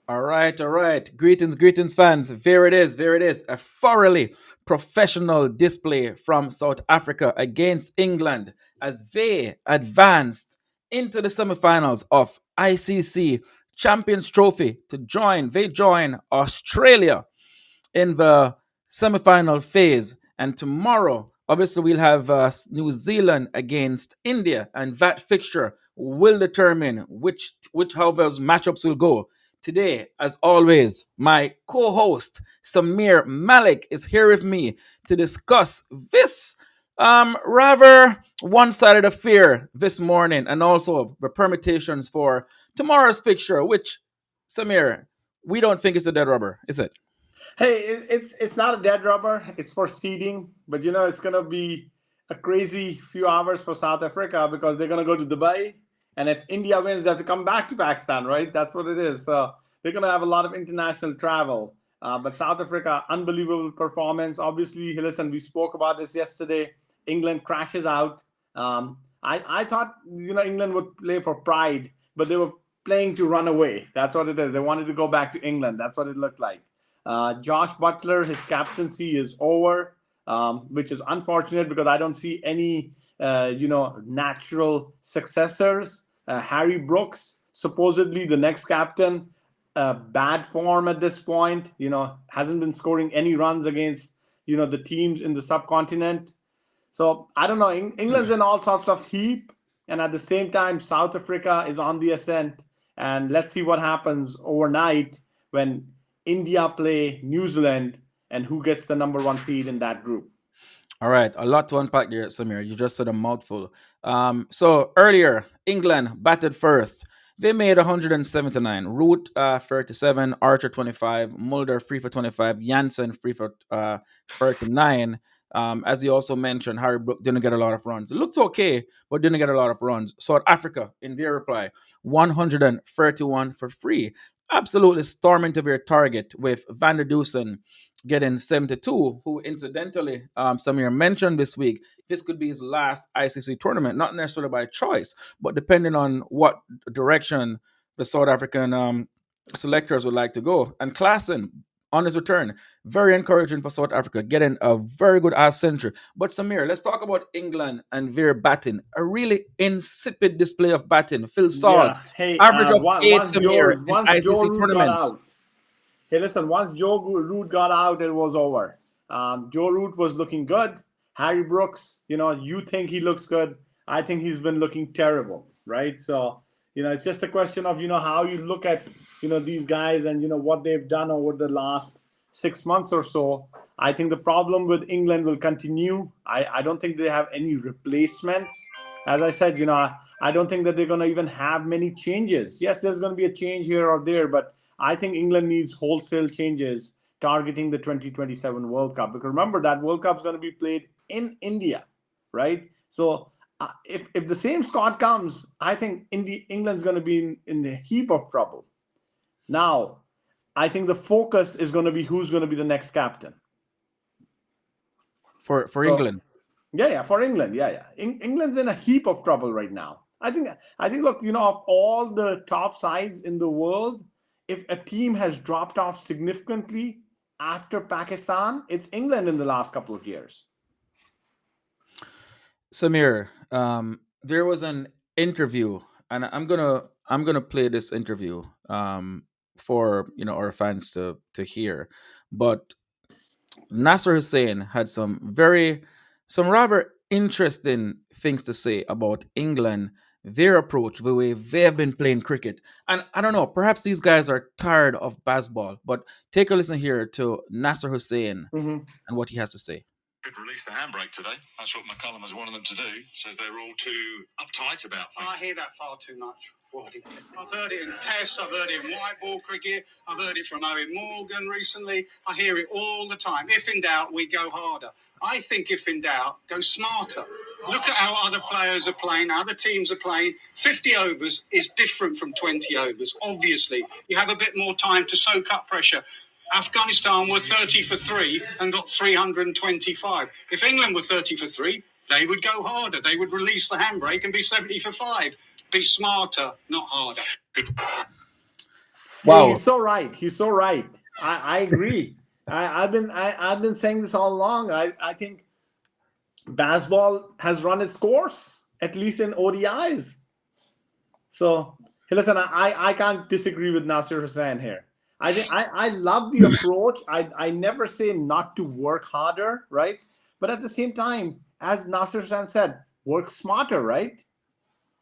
All right, all right. Greetings, greetings, fans. There it is, there it is. A thoroughly professional display from South Africa against England as they advanced into the semifinals of ICC Champions Trophy to join. They join Australia in the semifinal phase. And tomorrow, obviously, we'll have New Zealand against India, and that fixture will determine which how those matchups will go. Today, as always, my co-host Samir Malik is here with me to discuss this rather one-sided affair this morning, and also the permutations for tomorrow's fixture. Which, Samir, we don't think it's a dead rubber, is it? Hey, it's not a dead rubber. It's for seeding, but it's gonna be a crazy few hours for South Africa because they're gonna go to Dubai, and if India wins, they have to come back to Pakistan, right? That's what it is. So they're gonna have a lot of international travel. But South Africa, unbelievable performance. Obviously, listen, we spoke about this yesterday. England crashes out. I thought England would play for pride, but they were playing to run away. That's what it is. They wanted to go back to England. That's what it looked like. Josh Butler, his captaincy is over, which is unfortunate because I don't see any, natural successors. Harry Brooks, supposedly the next captain, bad form at this point. Hasn't been scoring any runs against the teams in the subcontinent. So I don't know. England's in all sorts of heap, and at the same time, South Africa is on the ascent. And let's see what happens overnight when India play New Zealand and who gets the number one seed in that group. All right, a lot to unpack there, Samir. You just said a mouthful. So earlier, England batted first. They made 179. Root 37, Archer 25, Mulder 3 for 25, Jansen 3 for 39. As you also mentioned, Harry Brook didn't get a lot of runs. It looked okay, but didn't get a lot of runs. South Africa, in their reply, 131 for free. Absolutely storming to their target with Van der Dussen getting 72, who incidentally, Samir mentioned this week, this could be his last ICC tournament, not necessarily by choice, but depending on what direction the South African selectors would like to go. And Klaasen, on his return, very encouraging for South Africa, getting a very good half century. But Samir, let's talk about England and their batting. A really insipid display of batting. Phil Salt, Yeah. Hey, average of eight, once Samir, in Joe ICC Root got tournaments. out. Hey, listen, once Joe Root got out, it was over. Joe Root was looking good. Harry Brooks, you think he looks good. I think he's been looking terrible, right? So, it's just a question of, how you look at, these guys and, what they've done over the last 6 months or so. I think the problem with England will continue. I don't think they have any replacements. As I said, I don't think that they're going to even have many changes. Yes, there's going to be a change here or there, but I think England needs wholesale changes targeting the 2027 World Cup. Because remember, that World Cup is going to be played in India, right? So if the same squad comes, I think England's going to be in a heap of trouble. Now, I think the focus is going to be who's going to be the next captain. For So England. yeah, for England, yeah. England's in a heap of trouble right now. I think. Look, of all the top sides in the world, if a team has dropped off significantly after Pakistan, it's England in the last couple of years. Samir, there was an interview, and I'm gonna play this interview for our fans to hear. But Nasser Hussain had some rather interesting things to say about England, their approach, the way they have been playing cricket. And I don't know, perhaps these guys are tired of baseball. But take a listen here to Nasser Hussain Mhm. and what he has to say. Could release the handbrake today. That's what McCullum has wanted them to do. Says they're all too uptight about things. I hear that far too much. Waddy. I've heard it in tests, I've heard it in white ball cricket, I've heard it from Owen Morgan recently. I hear it all the time. If in doubt, we go harder. I think if in doubt, go smarter. Look at how other players are playing, other teams are playing. 50 overs is different from 20 overs, obviously. You have a bit more time to soak up pressure. Afghanistan were 30 for 3 and got 325. If England were 30 for 3, they would go harder. They would release the handbrake and be 70 for 5. Be smarter, not harder. Hey, Wow. he's so right. He's so right. I agree. I've been saying this all along. I think baseball has run its course, at least in ODIs. So hey, listen, I can't disagree with Nasir Hussain here. I love the approach. I never say not to work harder, right? But at the same time, as Nasir Hussain said, work smarter, right?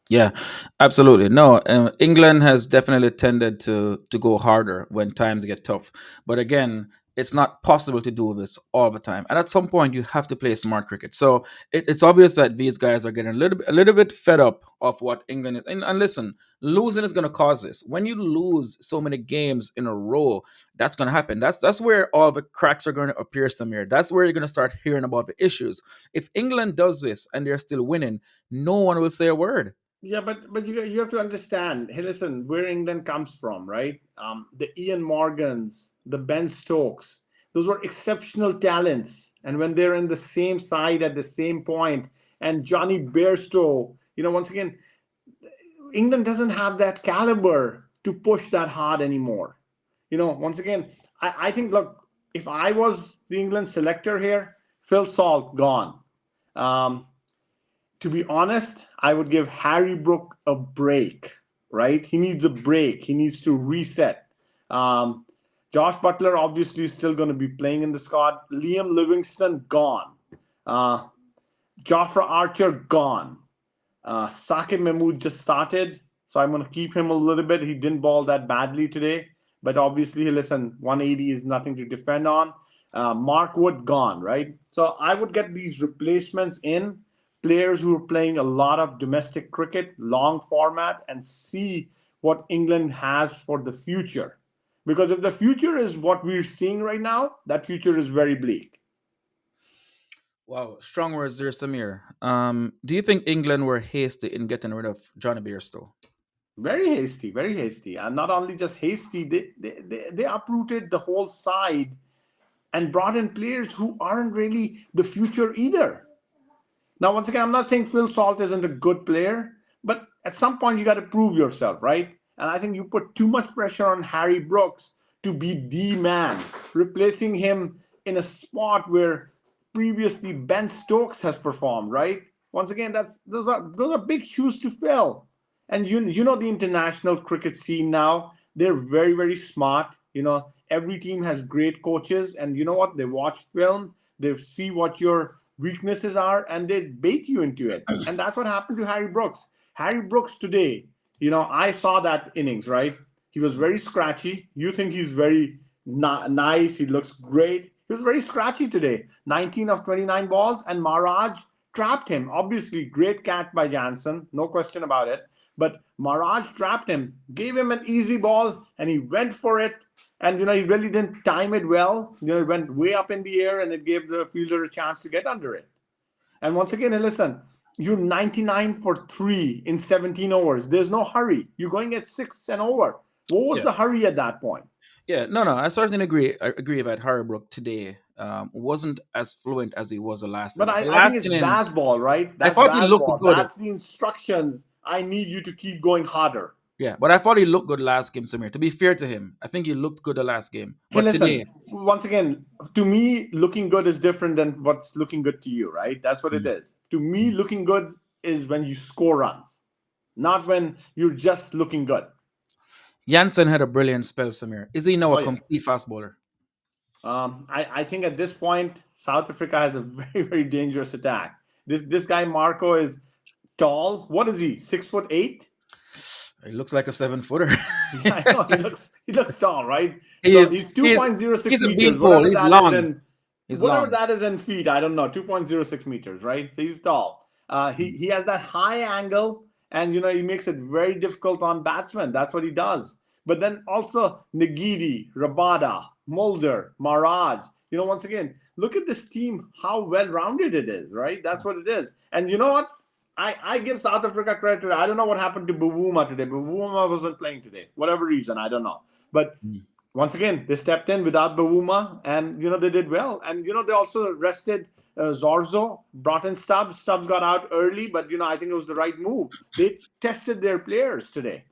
Yeah, absolutely. No, England has definitely tended to go harder when times get tough. But again, it's not possible to do this all the time. And at some point, you have to play smart cricket. So it's obvious that these guys are getting a little bit fed up of what England is. And listen, losing is going to cause this. When you lose so many games in a row, that's going to happen. That's where all the cracks are going to appear, Samir. That's where you're going to start hearing about the issues. If England does this and they're still winning, no one will say a word. Yeah, but you have to understand. Hey, listen, where England comes from, right? The Ian Morgans, the Ben Stokes, those were exceptional talents. And when they're in the same side at the same point, and Johnny Bairstow, once again, England doesn't have that caliber to push that hard anymore. Once again, I think, look, if I was the England selector here, Phil Salt gone. Um, to be honest, I would give Harry Brook a break, right? He needs a break. He needs to reset. Um, Josh Butler obviously is still going to be playing in the squad. Liam Livingston gone. Uh, Jofra Archer gone. Sakib Mahmood just started, so I'm going to keep him a little bit. He didn't ball that badly today, but obviously, listen, 180 is nothing to defend on. Mark Wood gone, right? So I would get these replacements in, players who are playing a lot of domestic cricket, long format, and see what England has for the future. Because if the future is what we're seeing right now, that future is very bleak. Wow, strong words there, Samir. Do you think England were hasty in getting rid of Johnny Bairstow? Very hasty, very hasty. And not only just hasty, they uprooted the whole side and brought in players who aren't really the future either. Now, once again, I'm not saying Phil Salt isn't a good player, but at some point you got to prove yourself, right? And I think you put too much pressure on Harry Brooks to be the man, replacing him in a spot where previously Ben Stokes has performed, right? Once again, that's those are big shoes to fill. And you know the international cricket scene now, they're very, very smart. Every team has great coaches, and you know what? They watch film, they see what your weaknesses are, and they bait you into it. And that's what happened to Harry Brooks. Harry Brooks today, I saw that innings, right? He was very scratchy. You think he's very nice, he looks great. He was very scratchy today. 19 of 29 balls, and Maharaj trapped him. Obviously, great catch by Jansen, no question about it. But Maharaj trapped him, gave him an easy ball, and he went for it. And he really didn't time it well. It went way up in the air, and it gave the fielder a chance to get under it. And once again, listen, you're 99 for 3 in 17 overs. There's no hurry. You're going at 6 and over. What was Yeah, the hurry at that point? yeah, no, no, I certainly agree. I agree that Harrowbrook today wasn't as fluent as he was the last But innings. I, The I think last it's innings, Bazball, right? I That's thought he looked Bazball. good. That's the instructions. I need you to keep going harder. Yeah, but I thought he looked good last game, Samir. To be fair to him, I think he looked good the last game. Hey, But today, listen, once again, to me, looking good is different than what's looking good to you, right? That's what it mm, is. To me, mm. looking good is when you score runs, not when you're just looking good. Jansen had a brilliant spell, Samir. Is he now Oh, a yeah. complete fast bowler? I think at this point, South Africa has a very, very dangerous attack. This guy, Marco, is tall. What is he? 6'8"? He looks like a 7 footer. Yeah, I know he looks tall, right? he So is he's he's 2.06 he's a meters, beanpole. He's long. He's whatever long. that is in feet. I don't know, 2.06 meters, right? So he's tall. He has that high angle, and he makes it very difficult on batsmen. That's what he does. But then also Nagidi, Rabada, Mulder, Maharaj. Once again, look at this team, how well rounded it is, right? That's what it is. And you know what? I give South Africa credit today. I don't know what happened to Bavuma today. Bavuma wasn't playing today, whatever reason, I don't know. But Mm. once again, they stepped in without Bavuma, and they did well. And they also rested Zorzo, brought in Stubbs. Stubbs got out early, but I think it was the right move. They tested their players today.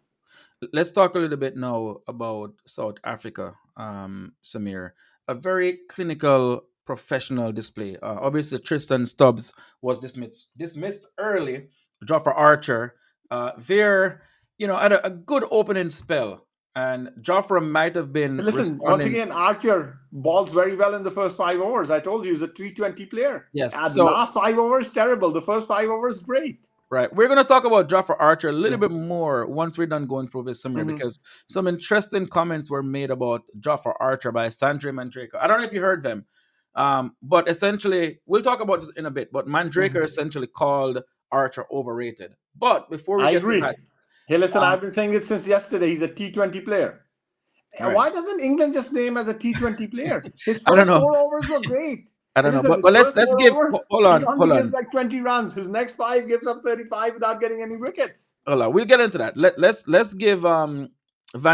let's talk a little bit now about South Africa, Samir. A very clinical, professional display. Obviously, Tristan Stubbs was dismissed early. Joffa Archer, there, had a good opening spell, and Jofra might have Hey, been listen, once responding. again, Archer balls very well in the first 5 overs. I told you he's a T20 player. Yes, The so last 5 overs, terrible. The first 5 overs, great. right. We're going to talk about Jofra Archer a little Yeah. bit more once we're done going through this summary Hmm. because some interesting comments were made about Jofra Archer by Sandre Mandrake. I don't know if you heard them, but essentially, we'll talk about this in a bit. But Mandrake Hmm. essentially called Archer overrated. But before we I get to that, agree. Hey, listen, um, I've been saying it since yesterday. He's a T20 player. all right. Why doesn't England just play him as a T20 player? His I don't first know. 4 overs were great. I Hey, don't know. listen, But, his but let's first let's four give overs, hold he on, only hold gives on. like 20 runs. His next five gives up 35 without getting any wickets. Hold on. We'll get into that. Let's give Van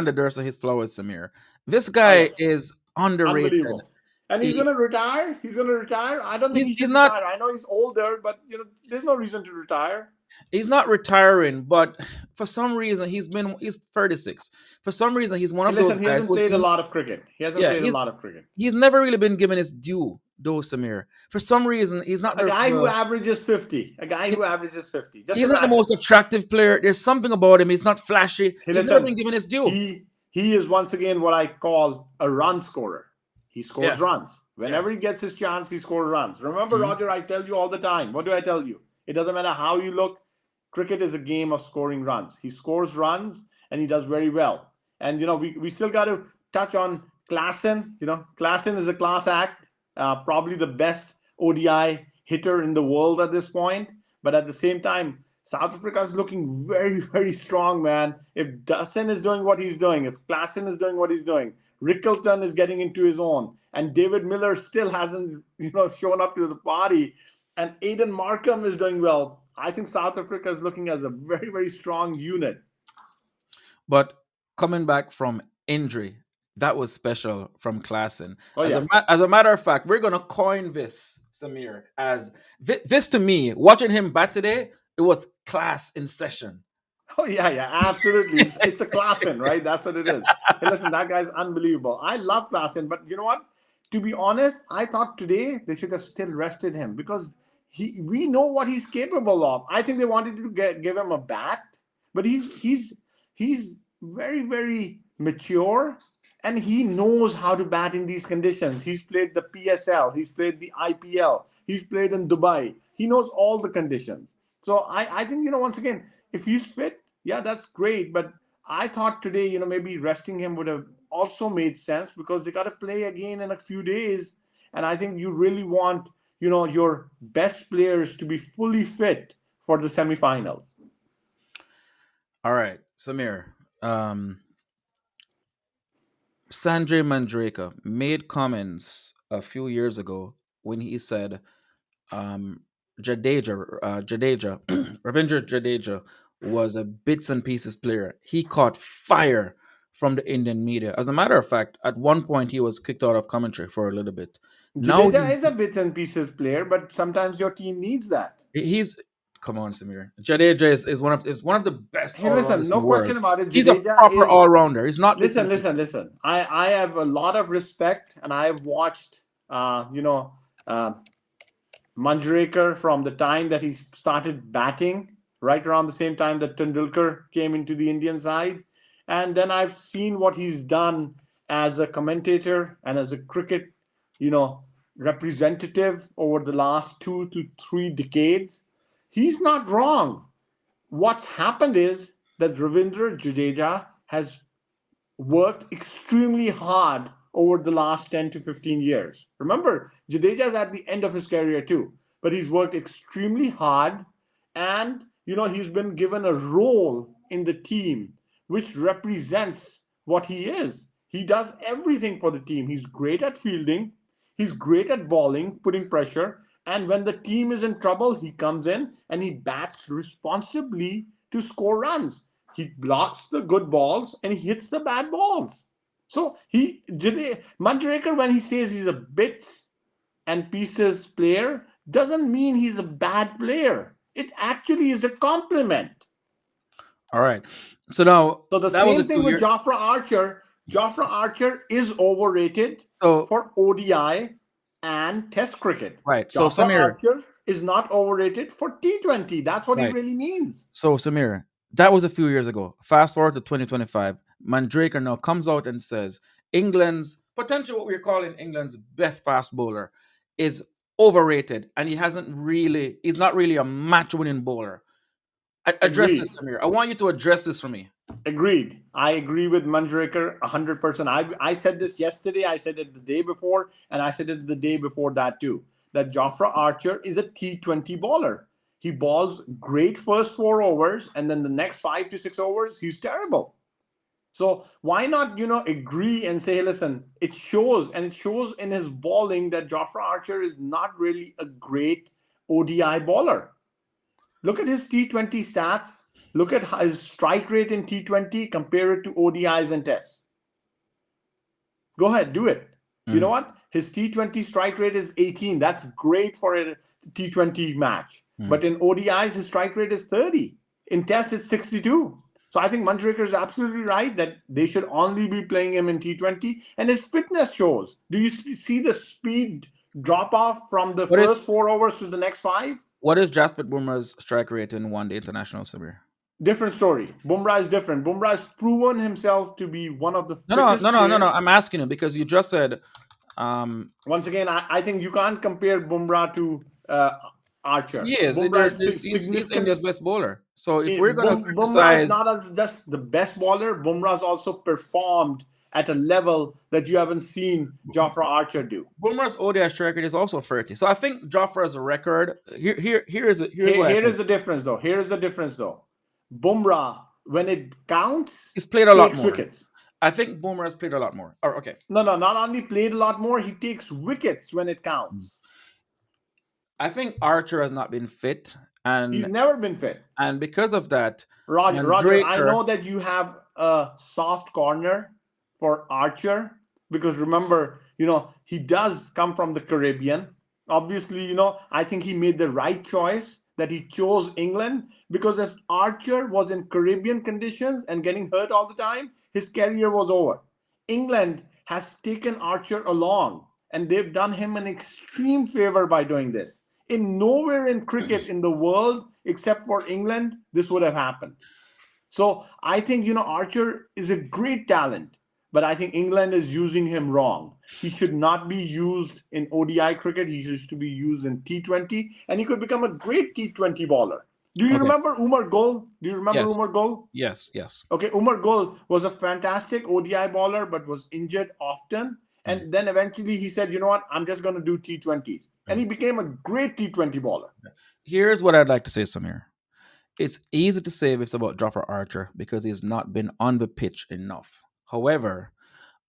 der Dursa his flowers, Samir. This Oh, guy yeah. is underrated. Unbelievable. And he's going He, to retire. He's going to retire. I don't think he he's should not retire. I know he's older, but there's no reason to retire. he's not retiring, but for some reason he's 36. For some reason he's one Hey, of those listen, he guys hasn't who's played a lot of cricket. He hasn't yeah, played a lot of cricket. he's never really been given his due, though, Samir. For some reason, he's not A guy who the averages 50. A guy who he's, averages 50. Just he's not the imagine. most attractive player. There's something about him. He's not flashy. Hey, He's never listen, been given his due. he is once again what I call a run scorer. He scores Yeah, runs. yeah. Whenever he gets his chance, he scores runs. Remember, Mhm. Roger, I tell you all the time. What do I tell you? It doesn't matter how you look. Cricket is a game of scoring runs. He scores runs and he does very well. And we still got to touch on Klaasen. Klaasen is a class act, probably the best ODI hitter in the world at this point. But at the same time, South Africa is looking very, very strong, man. If Dussen is doing what he's doing, if Klaasen is doing what he's doing, Rickleton is getting into his own, and David Miller still hasn't, shown up to the party, and Aiden Markham is doing well. I think South Africa is looking as a very, very strong unit. But coming back from injury, that was special from Klaasen. Oh yeah. As a matter of fact, we're gonna coin this, Samir, as this to me. Watching him bat today, it was class in session. Oh yeah, yeah, absolutely. It's a Klaasen, right? That's what it is. Hey, listen, that guy's unbelievable. I love Klaasen, but you know what? To be honest, I thought today they should have still rested him because we know what he's capable of. I think they wanted to give him a bat, but he's very, very mature and he knows how to bat in these conditions. He's played the PSL, he's played the IPL, he's played in Dubai. He knows all the conditions. So I think, once again, if he's fit, yeah, that's great. But I thought today, maybe resting him would have also made sense because they got to play again in a few days. And I think you really want, your best players to be fully fit for the semifinal. All right, Samir. Sanjay Mandrake made comments a few years ago when he said um, Jadeja, Ravindra Jadeja was a bits and pieces player. He caught fire from the Indian media. As a matter of fact, at one point he was kicked out of commentary for a little bit. Now Jadeja is a bits and pieces player, but sometimes your team needs that. he's come on, Samir. Jadeja is one of the best Hey, all listen, rounders in no the world. question about it. He's a Jadeja proper is all rounder. He's not bits listen, and pieces. listen, listen. I have a lot of respect, and I have watched, uh, Manjrekar from the time that he started batting, right around the same time that Tendulkar came into the Indian side. And then I've seen what he's done as a commentator and as a cricket, you know, representative over the last 2 to 3 decades. He's not wrong. What's happened is that Ravindra Jadeja has worked extremely hard over the last 10 to 15 years. Remember, Jadeja's at the end of his career too, but he's worked extremely hard and he's been given a role in the team which represents what he is. He does everything for the team. He's great at fielding, he's great at bowling, putting pressure, and when the team is in trouble, he comes in and he bats responsibly to score runs. He blocks the good balls and he hits the bad balls. So Manjrekar, when he says he's a bits and pieces player, doesn't mean he's a bad player. It actually is a compliment. All right. So now So the that was a same few thing with years. Jofra Archer. Jofra Archer is overrated So for ODI and Test cricket. right. So Jofra Samir. Archer is not overrated for T20. That's what he Right. really means. So Samir, that was a few years ago. Fast forward to 2025. Mandraker now comes out and says England's potential, what we're calling England's best fast bowler, is overrated, and he's not really a match-winning bowler. Address this, Agreed. Samir. I want you to address this for me. Agreed. I agree with Manjrekar 100%. I said this yesterday, I said it the day before, and I said it the day before that too. That Jofra Archer is a T20 bowler. He balls great first 4 overs, and then the next 5 to 6 overs, he's terrible. So why not, agree and say, hey, listen, it shows, and it shows in his bowling that Jofra Archer is not really a great ODI bowler. Look at his T20 stats. Look at his strike rate in T20, compare it to ODIs and tests. Go ahead, do it. You know what? His T20 strike rate is 18. That's great for a T20 match. But in ODIs, his strike rate is 30. In tests, it's 62. So I think Manjrekar is absolutely right that they should only be playing him in T20. And his fitness shows. Do you see the speed drop off from the What is first 4 overs to the next 5? what is Jasprit Bumrah's strike rate in one day international, Samir? Different story. Bumrah is different. Bumrah has proven himself to be one of the No. fittest players. I'm asking you because you just said Once again, I think you can't compare Bumrah to Archer. he is. Bumrah is He's significant. India's best bowler. So if we're gonna Bumrah is criticize not just the best bowler. Bumrah's also performed at a level that you haven't seen Jofra Archer do. Boomer's ODI strike rate is also 30. So I think Joffre's record here's what I Here think. is the difference, though. Bumrah, when it counts, He's played a lot takes more. wickets. I think Boomer has played a lot more. Oh, okay. No, not only played a lot more, he takes wickets when it counts. I think Archer has not been fit, He's and never been fit. because of that, Roger, I Mandraker- know that you have a soft corner for Archer because remember, he does come from the Caribbean. Obviously, I think he made the right choice that he chose England because if Archer was in Caribbean conditions and getting hurt all the time, his career was over. England has taken Archer along and they've done him an extreme favor by doing this. In nowhere in cricket in the world except for England, this would have happened. So I think, Archer is a great talent, but I think England is using him wrong. He should not be used in ODI cricket. He should be used in T20, and he could become a great T20 bowler. Do you remember Umar Gul? Yes. Umar Gul? Yes. Okay, Umar Gul was a fantastic ODI bowler, but was injured often. And then eventually he said, you know what, I'm just going to do T20s. And he became a great T20 bowler. Here's what I'd like to say, Samir. It's easy to say this about Jofra Archer because he's not been on the pitch enough. However,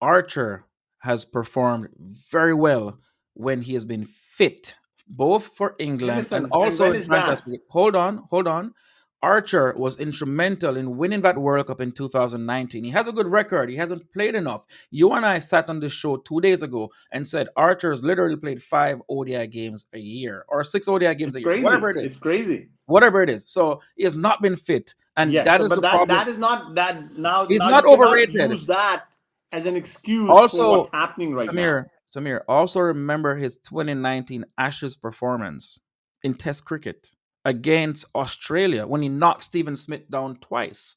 Archer has performed very well when he has been fit, both for England Listen, and also when in is franchise that? cricket. Hold on. Archer was instrumental in winning that World Cup in 2019. He has a good record. He hasn't played enough. You and I sat on this show 2 days ago and said Archer has literally played 5 ODI games a year or 6 ODI games a year, Crazy. whatever it is. It's crazy. Whatever it is. So he has not been fit. And Yes, that is the problem. that is not that now. He's now not you cannot overrated. Use that as an excuse Also, for what's happening right now. Samir, also remember his 2019 Ashes performance in Test cricket against Australia when he knocked Stephen Smith down twice.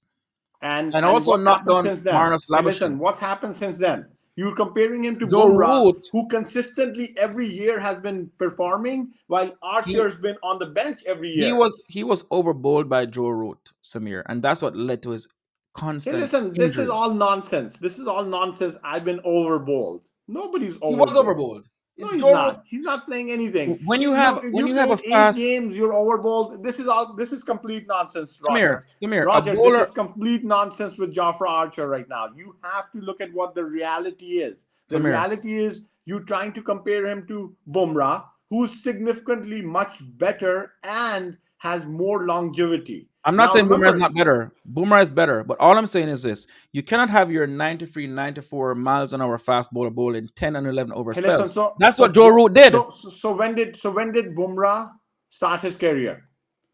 And also what's knocked happened down since then? Marnus Hey, listen, Labuschagne. what's happened since then? You're comparing him to Joe Bumrah, Root. who consistently every year has been performing, while Archer's been on the bench every year. He was overbowled by Joe Root, Samir, and that's what led to his constant Hey, listen, injuries. this is all nonsense. I've been overbowled. Nobody's overbowled. He was overbowled. No, he's Joe not. Root- He's not playing anything. When you have a played fast 8 games, you're overbowled. This is complete nonsense, Roger. Samir, Roger, a bowler, this is complete nonsense with Jofra Archer right now. You have to look at what the reality is. The Samir. reality is you trying to compare him to Bumrah, who's significantly much better and has more longevity. I'm not Now, saying Boomerang is remember- not better. Boomerang is better. But all I'm saying is this. You cannot have your 93, 94 miles an hour fast bowler bowl in 10 and 11 over Hey, spells. listen, That's what Joe Root did. So when did Bumrah start his career?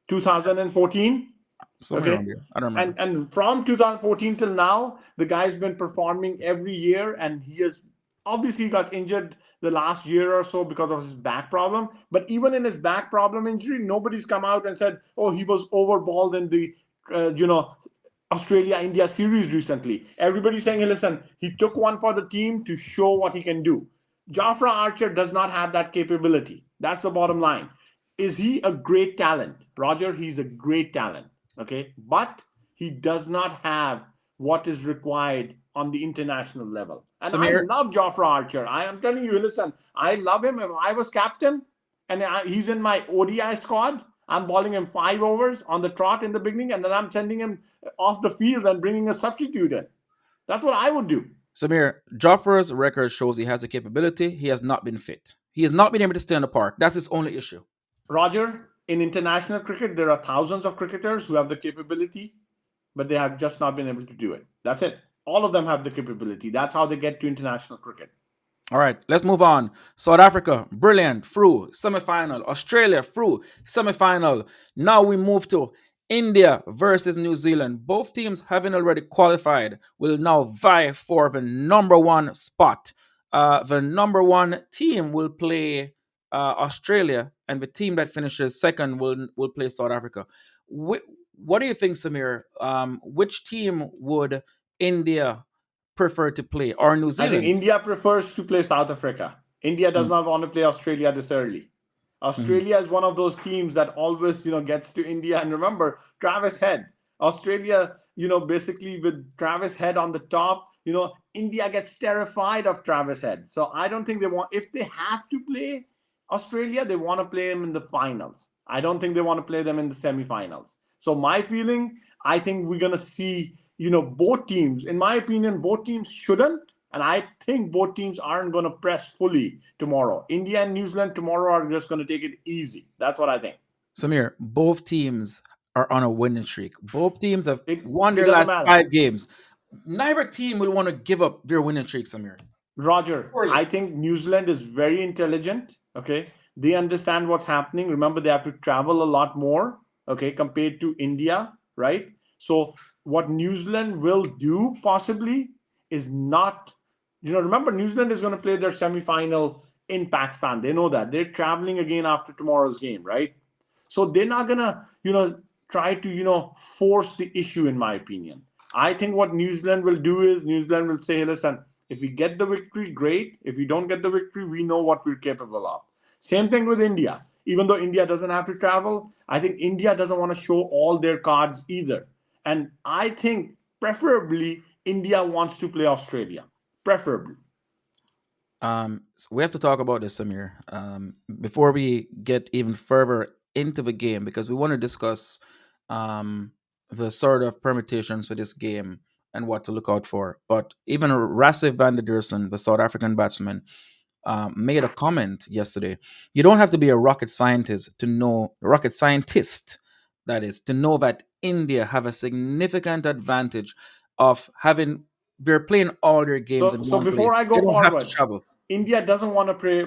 2014? Somewhere around Okay. there. I don't And remember. and from 2014 till now, the guy's been performing every year, and he has obviously got injured the last year or so because of his back problem. But even in his back problem injury, nobody's come out and said, "Oh, he was overballed in the you know Australia India series recently." Everybody's saying, "Hey, listen, he took one for the team to show what he can do." Jafra Archer does not have that capability. That's the bottom line. Is he a great talent? Roger, he's a great talent. Okay. But he does not have what is required on the international level. And I Samir, love Jafra Archer. I am telling you, listen, I love him. If I was captain and he's in my ODI squad, I'm balling him 5 overs on the trot in the beginning, and then I'm sending him off the field and bringing a substitute in. That's what I would do. Samir, Joffre's record shows he has the capability. He has not been fit. He has not been able to stay in the park. That's his only issue. Roger, in international cricket, there are thousands of cricketers who have the capability, but they have just not been able to do it. That's it. All of them have the capability. That's how they get to international cricket. All right, let's move on. South Africa, brilliant, through semi-final. Australia, through semi-final. Now we move to India versus New Zealand. Both teams, having already qualified, will now vie for the number one spot. The number one team will play Australia, and the team that finishes second will play South Africa. What do you think, Samir? Which team would India prefer to play, or New I think Zealand? India prefers to play South Africa. India does not want to play Australia this early. Mm-hmm. Australia is one of those teams that always, gets to India. And remember, Travis Head. Australia, basically with Travis Head on the top, India gets terrified of Travis Head. So I don't think they want, if they have to play Australia, they want to play them in the finals. I don't think they want to play them in the semifinals. So my feeling, I think we're gonna see, both teams. In my opinion, both teams shouldn't, and I think both teams aren't going to press fully tomorrow. India and New Zealand tomorrow are just going to take it easy. That's what I think. Samir, both teams are on a winning streak. Both teams have won It their doesn't last matter. 5 games. Neither team will want to give up their winning streak, Samir. Roger, Surely. I think New Zealand is very intelligent. Okay. They understand what's happening. Remember, they have to travel a lot more, okay, compared to India, right? So, what New Zealand will do possibly is not, remember, New Zealand is going to play their semi final in Pakistan. They know that. They're traveling again after tomorrow's game, right? So, they're not going to, try to, force the issue, in my opinion. I think what New Zealand will do is New Zealand will say, hey, listen, if we get the victory, great. If we don't get the victory, we know what we're capable of. Same thing with India. Even though India doesn't have to travel, I think India doesn't want to show all their cards either. And I think preferably India wants to play Australia. Preferably. So we have to talk about this, Samir, before we get even further into the game, because we want to discuss the sort of permutations for this game and what to look out for. But even Rasif van der Dussen, the South African batsman, made a comment yesterday. You don't have to be a rocket scientist, that is, to know that India have a significant advantage of having, they're playing all their games So, in so one place. before I They go don't have to forward, travel. India doesn't want to play.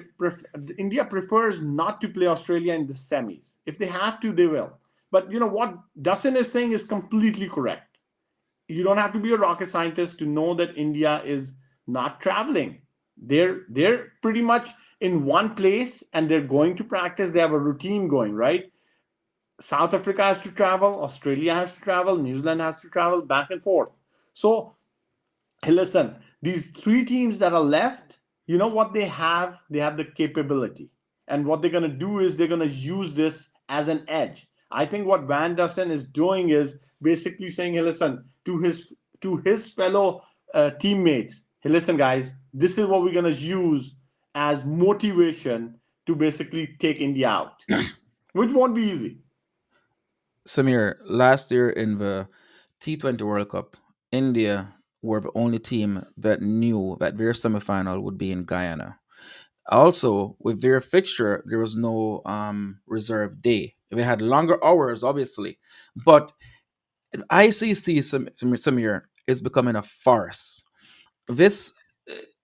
India prefers not to play Australia in the semis. If they have to, they will. But what Dussen is saying is completely correct. You don't have to be a rocket scientist to know that India is not traveling. They're pretty much in one place and they're going to practice. They have a routine going, right? South Africa has to travel, Australia has to travel, New Zealand has to travel back and forth. So, hey, listen, these three teams that are left, you know what they have? They have the capability. And what they're going to do is they're going to use this as an edge. I think what Van Dusten is doing is basically saying, hey, listen, to his fellow teammates, hey, listen, guys, this is what we're going to use as motivation to basically take India out, which won't be easy. Samir, last year in the T20 World Cup, India were the only team that knew that their semifinal would be in Guyana. Also, with their fixture, there was no reserve day. They had longer hours, obviously, but ICC, Samir, is becoming a farce. This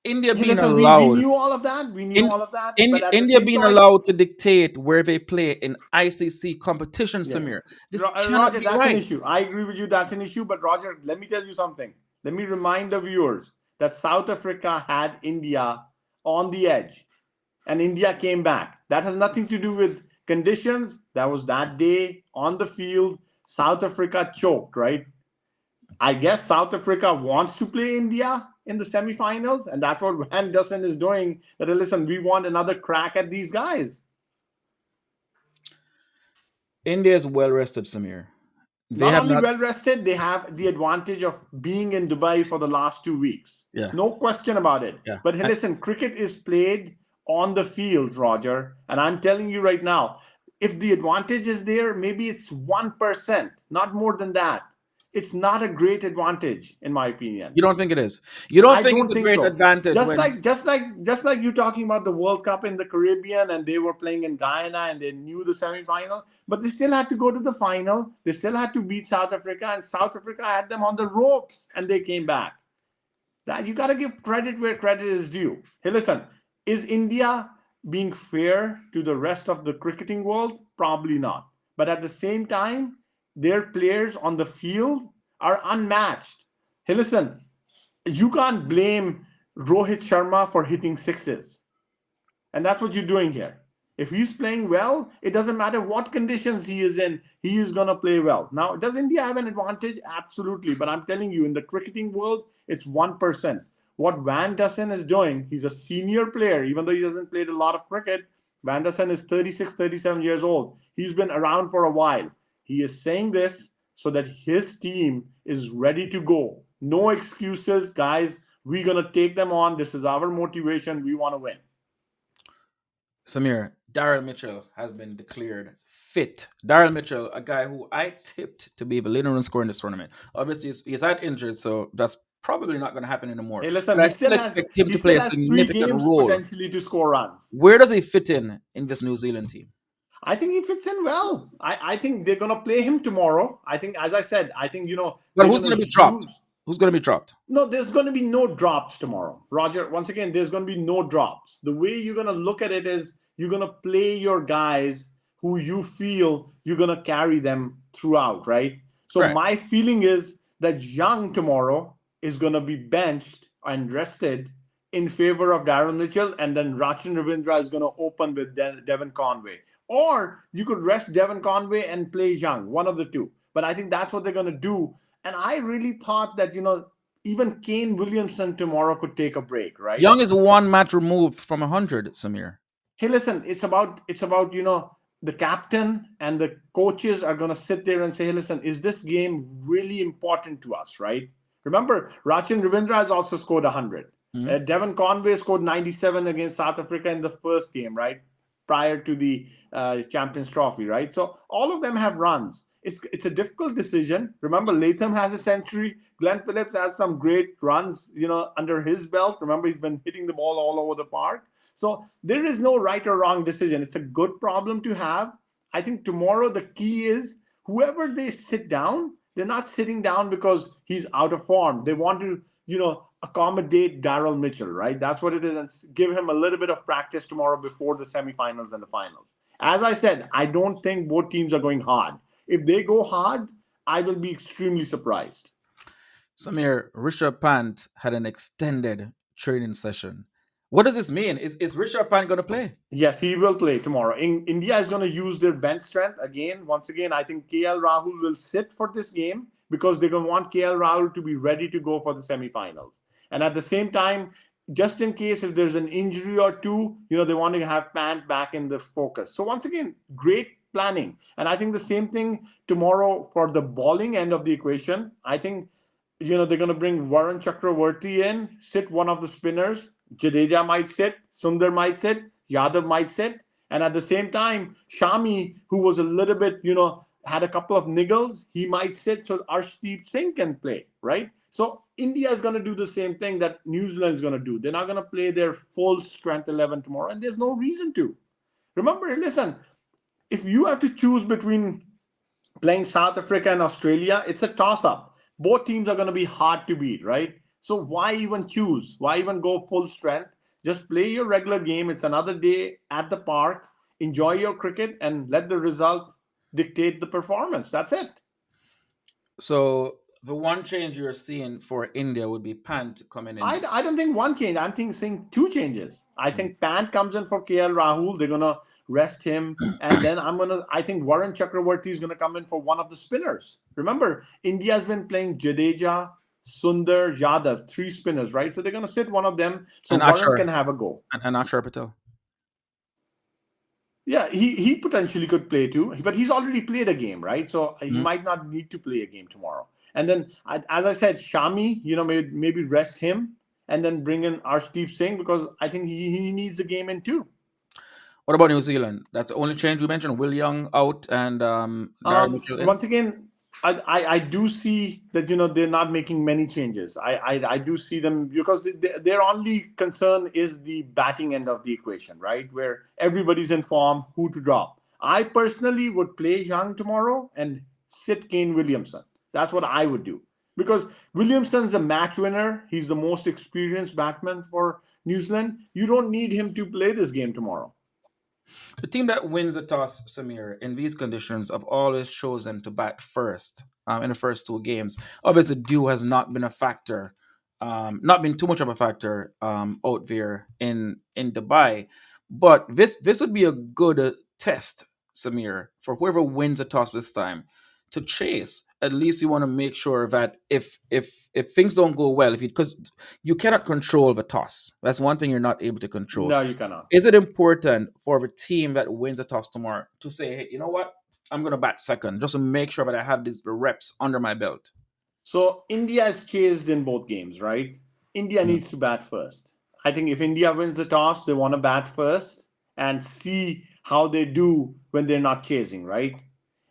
India Hey, being listen, we allowed knew all of that. We knew in, all of that. But at the India same being time, allowed to dictate where they play in ICC competition, yeah. Samir. This cannot Roger, be that's an right. issue. I agree with you. That's an issue. But Roger, let me tell you something. Let me remind the viewers that South Africa had India on the edge, and India came back. That has nothing to do with conditions. That was that day on the field. South Africa choked, right? I guess South Africa wants to play India in the semifinals, and that's what Van Dussen is doing. That listen, we want another crack at these guys. India is well rested, Samir. They Not have only not. well rested, they have the advantage of being in Dubai for the last 2 weeks. Yeah, No question about it. yeah. But hey, listen, cricket is played on the field, Roger. And I'm telling you right now, if the advantage is there, maybe it's 1%, not more than that. It's not a great advantage, in my opinion. You don't think it is? You don't I think it's don't a think great so. advantage Just when like you talking about the World Cup in the Caribbean, and they were playing in Guyana and they knew the semifinal, but they still had to go to the final. They still had to beat South Africa, and South Africa had them on the ropes, and they came back. That you got to give credit where credit is due. Hey, listen, is India being fair to the rest of the cricketing world? Probably not. But at the same time, their players on the field are unmatched. Hey, listen, you can't blame Rohit Sharma for hitting sixes. And that's what you're doing here. If he's playing well, it doesn't matter what conditions he is in, he is going to play well. Now, does India have an advantage? Absolutely. But I'm telling you, in the cricketing world, it's 1%. What Van Dussen is doing, he's a senior player, even though he hasn't played a lot of cricket. Van Dussen is 36, 37 years old. He's been around for a while. He is saying this so that his team is ready to go. No excuses, guys. We're going to take them on. This is our motivation. We want to win. Samir, Daryl Mitchell has been declared fit. Daryl Mitchell, a guy who I tipped to be the leading run scorer in this tournament. Obviously, he's had injured, so that's probably not going to happen anymore. Hey, listen, But I still expect him he to play still a has three significant games role. potentially to score runs. Where does he fit in this New Zealand team? I think he fits in well. I think they're gonna play him tomorrow. I think, as I said, I think But they're who's gonna going to be dropped? use. Who's going to be dropped? No, there's gonna be no drops tomorrow, Roger. Once again, there's gonna be no drops. The way you're gonna look at it is you're gonna play your guys who you feel you're gonna carry them throughout, right? So Right. my feeling is that Young tomorrow is gonna be benched and rested in favor of Darren Mitchell, and then Rachin Ravindra is gonna open with Devon Conway. Or you could rest Devon Conway and play Young, one of the two. But I think that's what they're gonna do. And I really thought that even Kane Williamson tomorrow could take a break, right? Young is one match removed from 100, Samir. Hey, listen, it's about the captain and the coaches are going to sit there and say, hey, listen, is this game really important to us, right? Remember, Rachin Ravindra has also scored 100. Mhm. Devon Conway scored 97 against South Africa in the first game, right? Prior to the Champions Trophy, right? So all of them have runs. It's a difficult decision. Remember, Latham has a century. Glenn Phillips has some great runs, under his belt. Remember, he's been hitting the ball all over the park. So there is no right or wrong decision. It's a good problem to have. I think tomorrow the key is whoever they sit down, they're not sitting down because he's out of form. They want to, accommodate Daryl Mitchell, right? That's what it is, and give him a little bit of practice tomorrow before the semifinals and the finals. As I said, I don't think both teams are going hard. If they go hard, I will be extremely surprised. Samir, Rishabh Pant had an extended training session. What does this mean? Is Rishabh Pant going to play? Yes, he will play tomorrow. India is going to use their bench strength again. Once again, I think KL Rahul will sit for this game because they're going to want KL Rahul to be ready to go for the semifinals. And at the same time, just in case if there's an injury or two, they want to have Pant back in the focus. So once again, great planning. And I think the same thing tomorrow for the bowling end of the equation. I think they're going to bring Varun Chakravarti in, sit one of the spinners. Jadeja might sit, Sundar might sit, Yadav might sit. And at the same time, Shami, who was a little bit, had a couple of niggles, he might sit so Arshdeep Singh can play, right? So India is going to do the same thing that New Zealand is going to do. They're not going to play their full strength 11 tomorrow, and there's no reason to. Remember, listen, if you have to choose between playing South Africa and Australia, it's a toss up. Both teams are going to be hard to beat, right? So why even choose? Why even go full strength? Just play your regular game. It's another day at the park. Enjoy your cricket and let the result dictate the performance. That's it. So the one change you're seeing for India would be Pant coming in. I don't think one change. I'm seeing two changes. I Mm. think Pant comes in for KL Rahul. They're gonna rest him, and then I think Varun Chakravarti is gonna come in for one of the spinners. Remember, India's been playing Jadeja, Sundar, Yadav, three spinners, right? So they're gonna sit one of them so And Varun Akshar can have a go. and Akshar Patel. Yeah, he potentially could play too, but he's already played a game, right? So he Mhm. might not need to play a game tomorrow. And then, as I said, Shami, maybe rest him and then bring in Arshdeep Singh because I think he needs a game in too. What about New Zealand? That's the only change we mentioned. Will Young out and Darren Mitchell in. Once again, I do see that they're not making many changes. I do see them because their only concern is the batting end of the equation, right? Where everybody's in form, who to drop. I personally would play Young tomorrow and sit Kane Williamson. That's what I would do because Williamson's a match winner. He's the most experienced batsman for New Zealand. You don't need him to play this game tomorrow. The team that wins the toss, Samir, in these conditions, have always chosen to bat first in the first two games. Obviously, dew has not been a factor, not been too much of a factor out there in Dubai. But this would be a good test, Samir, for whoever wins the toss this time to chase. At least you want to make sure that if things don't go well, if because you cannot control the toss. That's one thing you're not able to control. No, you cannot. Is it important for the team that wins the toss tomorrow to say, hey, you know what? I'm going to bat second just to make sure that I have these reps under my belt? So India is chased in both games, right? India Mm. needs to bat first. I think if India wins the toss, they want to bat first and see how they do when they're not chasing, right?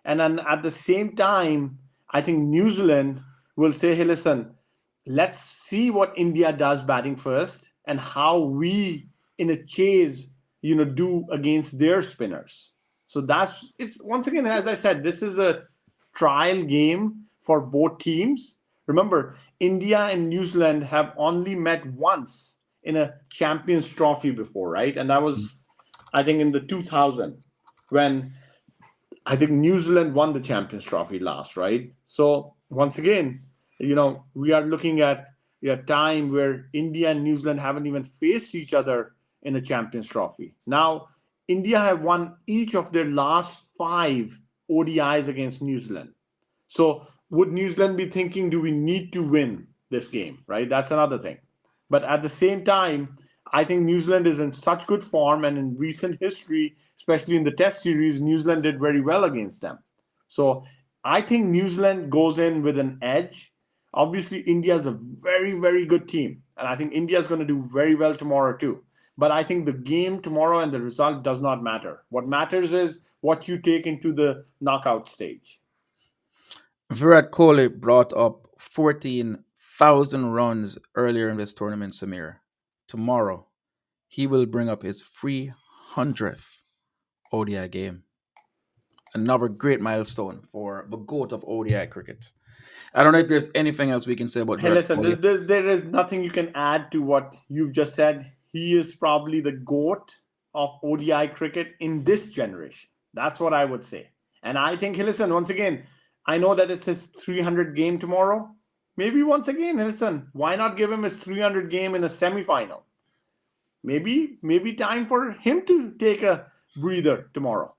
And then at the same time, I think New Zealand will say, hey, listen, let's see what India does batting first and how we in a chase, do against their spinners. So it's once again, as I said, this is a trial game for both teams. Remember, India and New Zealand have only met once in a Champions Trophy before, right? And that was, I think, in the 2000 when I think New Zealand won the Champions Trophy last, right? So once again, we are looking at a time where India and New Zealand haven't even faced each other in a Champions Trophy. Now, India have won each of their last five ODIs against New Zealand. So would New Zealand be thinking, do we need to win this game? Right? That's another thing. But at the same time, I think New Zealand is in such good form, and in recent history, especially in the Test series, New Zealand did very well against them. So I think New Zealand goes in with an edge. Obviously, India is a very, very good team, and I think India is going to do very well tomorrow too. But I think the game tomorrow and the result does not matter. What matters is what you take into the knockout stage. Virat Kohli brought up 14,000 runs earlier in this tournament, Samir. Tomorrow, he will bring up his 300th ODI game. Another great milestone for the GOAT of ODI cricket. I don't know if there's anything else we can say about Hey, Virat listen, Kohli. there is nothing you can add to what you've just said. He is probably the GOAT of ODI cricket in this generation. That's what I would say. And I think, hey, listen, once again, I know that it's his 300 game tomorrow. Maybe once again, hey, listen, why not give him his 300 game in a semifinal? Maybe time for him to take a breather tomorrow.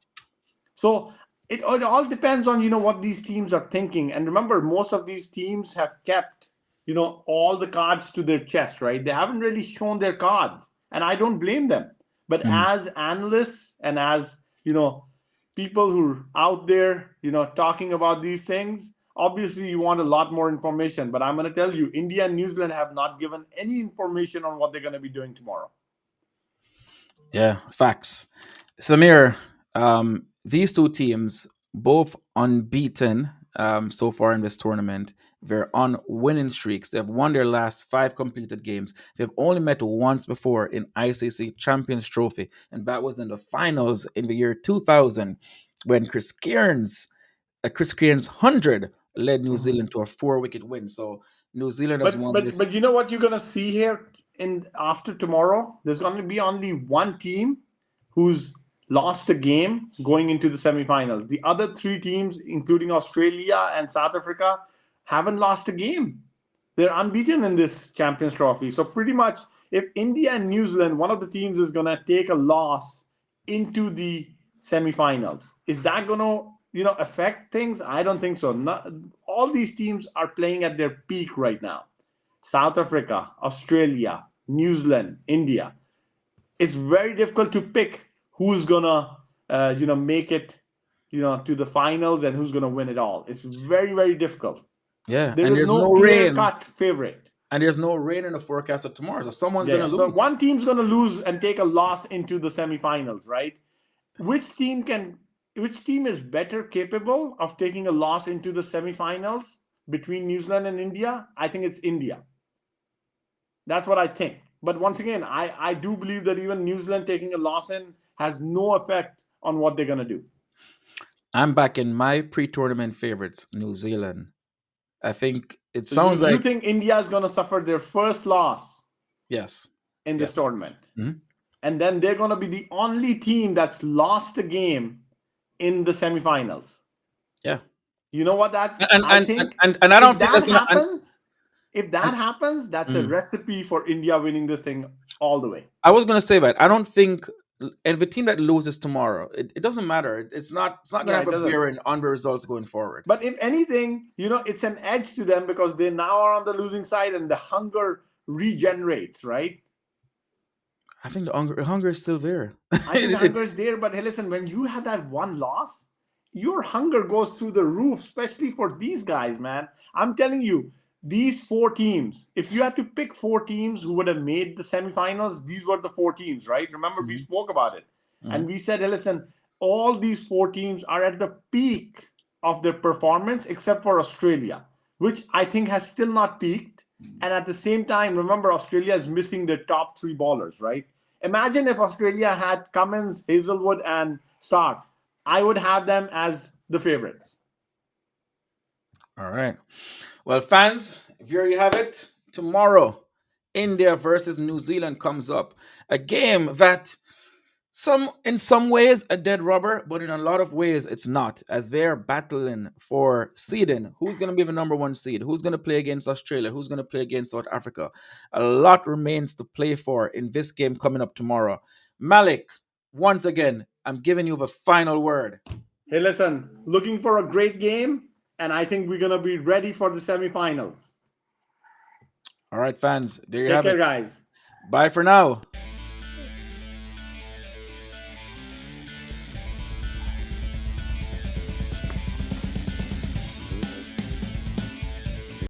So it all depends on what these teams are thinking. And remember, most of these teams have kept all the cards to their chest, right? They haven't really shown their cards, and I don't blame them. But Mm. as analysts and as people who are out there, talking about these things, obviously you want a lot more information. But I'm going to tell you, India and New Zealand have not given any information on what they're going to be doing tomorrow. Yeah, facts. Samir, these two teams, both unbeaten so far in this tournament. They're on winning streaks. They've won their last five completed games. They've only met once before in ICC Champions Trophy, and that was in the finals in the year 2000 when Chris Cairns' 100 led New Mhm. Zealand to a 4-wicket win. So New Zealand has But won but this. but you know what you're gonna see here in after tomorrow? There's gonna be only one team who's lost a game going into the semifinals. The other three teams, including Australia and South Africa, haven't lost a game. They're unbeaten in this Champions Trophy. So pretty much, if India and New Zealand, one of the teams is gonna take a loss into the semifinals, is that gonna affect things? I don't think so. Not, all these teams are playing at their peak right now. South Africa, Australia, New Zealand, India. It's very difficult to pick who's gonna make it to the finals and who's gonna win it all. It's very, very difficult. Yeah, There and is there's no no clear rain, cut favorite. and there's no rain in the forecast of tomorrow. So someone's Yeah, gonna yeah. So lose. one team's gonna lose and take a loss into the semifinals, right? Which team can? Which team is better capable of taking a loss into the semifinals between New Zealand and India? I think it's India. That's what I think. But once again, I do believe that even New Zealand taking a loss in has no effect on what they're gonna do. I'm back in my pre-tournament favorites, New Zealand. I think it So you sounds you like think India is gonna suffer their first loss yes, in this yes, tournament, Mhm. and then they're gonna be the only team that's lost a game in the semifinals. yeah, You know what that and I and and think and, and I if don't think that that's gonna. happens, And that's a mm. recipe for India winning this thing all the way. I was gonna say that I don't think, and the team that loses tomorrow, it doesn't matter. It's not gonna Yeah, have it a doesn't. bearing on the results going forward. But if anything, it's an edge to them because they now are on the losing side and the hunger regenerates, right? I think the hunger is still there. I think the hunger is there, but hey, listen, when you have that one loss, your hunger goes through the roof, especially for these guys, man. I'm telling you, these four teams, if you had to pick four teams who would have made the semifinals, these were the four teams, right? Remember, we Mhm, spoke about it. And mhm. we said, hey, listen, all these four teams are at the peak of their performance, except for Australia, which I think has still not peaked. And at the same time, remember, Australia is missing their top three bowlers, right? Imagine if Australia had Cummins, Hazelwood, and Stark. I would have them as the favorites. All right. Well, fans, here you have it. Tomorrow, India versus New Zealand comes up. A game that in some ways a dead rubber, but in a lot of ways it's not, as they're battling for seeding. Who's going to be the number one seed? Who's going to play against Australia? Who's going to play against South Africa? A lot remains to play for in this game coming up tomorrow. Malik, once again, I'm giving you the final word. Hey, listen, looking for a great game, and I think we're going to be ready for the semifinals. All right, fans, there you Take have care, it. guys. Bye for now.